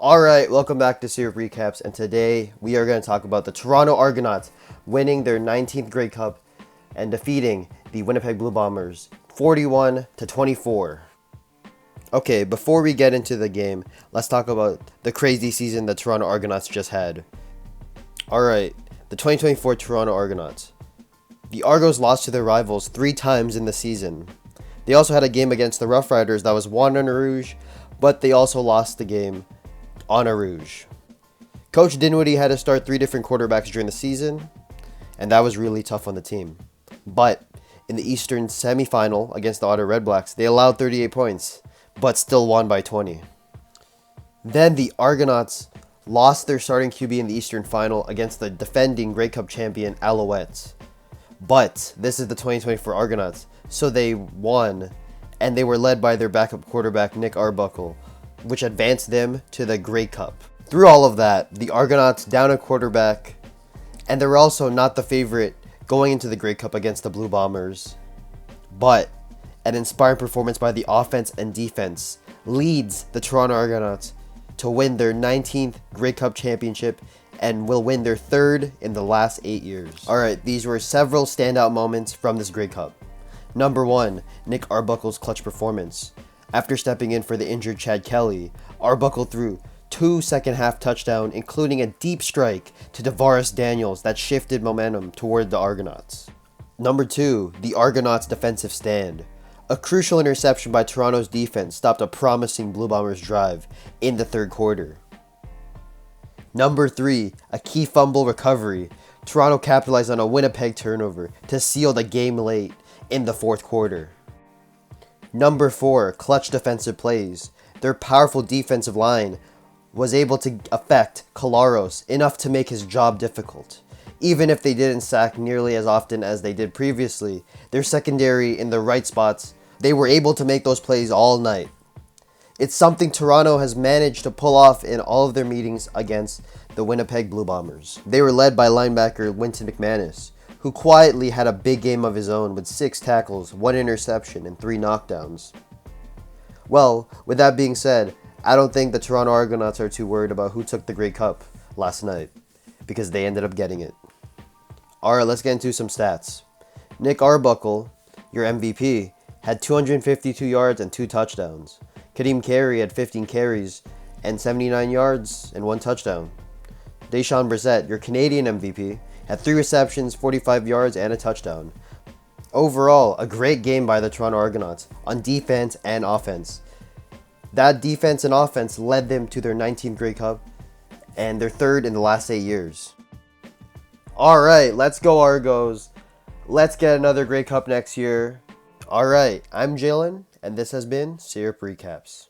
Alright, welcome back to Syrup Recaps, and today we are going to talk about the Toronto Argonauts winning their 19th Grey Cup and defeating the Winnipeg Blue Bombers 41-24. Okay, before we get into the game, let's talk about the crazy season the Toronto Argonauts just had. Alright, the 2024 Toronto Argonauts. The Argos lost to their rivals 3 times in the season. They also had a game against the Rough Riders that was won on a Rouge, but they also lost the game on a Rouge. Coach Dinwiddie had to start 3 different quarterbacks during the season, and that was really tough on the team. But in the Eastern semifinal against the Ottawa Redblacks, they allowed 38 points, but still won by 20. Then the Argonauts lost their starting QB in the Eastern final against the defending Grey Cup champion Alouettes. But this is the 2024 Argonauts, so they won, and they were led by their backup quarterback Nick Arbuckle, which advanced them to the Grey Cup. Through all of that, the Argonauts down a quarterback, and they were also not the favorite going into the Grey Cup against the Blue Bombers. But an inspiring performance by the offense and defense leads the Toronto Argonauts to win their 19th Grey Cup championship and will win their 3rd in the last 8 years. Alright, these were several standout moments from this Grey Cup. Number 1, Nick Arbuckle's clutch performance. After stepping in for the injured Chad Kelly, Arbuckle threw 2 second-half touchdowns, including a deep strike to Devaris Daniels that shifted momentum toward the Argonauts. Number 2, the Argonauts' defensive stand. A crucial interception by Toronto's defense stopped a promising Blue Bombers drive in the 3rd quarter. Number 3, a key fumble recovery. Toronto capitalized on a Winnipeg turnover to seal the game late in the 4th quarter. Number 4, clutch defensive plays. Their powerful defensive line was able to affect Collaros enough to make his job difficult. Even if they didn't sack nearly as often as they did previously, their secondary in the right spots, they were able to make those plays all night. It's something Toronto has managed to pull off in all of their meetings against the Winnipeg Blue Bombers. They were led by linebacker Wynton McManus, who quietly had a big game of his own with 6 tackles, 1 interception, and 3 knockdowns. Well, with that being said, I don't think the Toronto Argonauts are too worried about who took the Grey Cup last night, because they ended up getting it. Alright, let's get into some stats. Nick Arbuckle, your MVP, had 252 yards and 2 touchdowns. Kadeem Carey had 15 carries and 79 yards and 1 touchdown. Deshaun Brissett, your Canadian MVP, had 3 receptions, 45 yards, and a touchdown. Overall, a great game by the Toronto Argonauts on defense and offense. That defense and offense led them to their 19th Grey Cup and their 3rd in the last 8 years. Alright, let's go Argos. Let's get another Grey Cup next year. Alright, I'm Jalen, and this has been Syrup Recaps.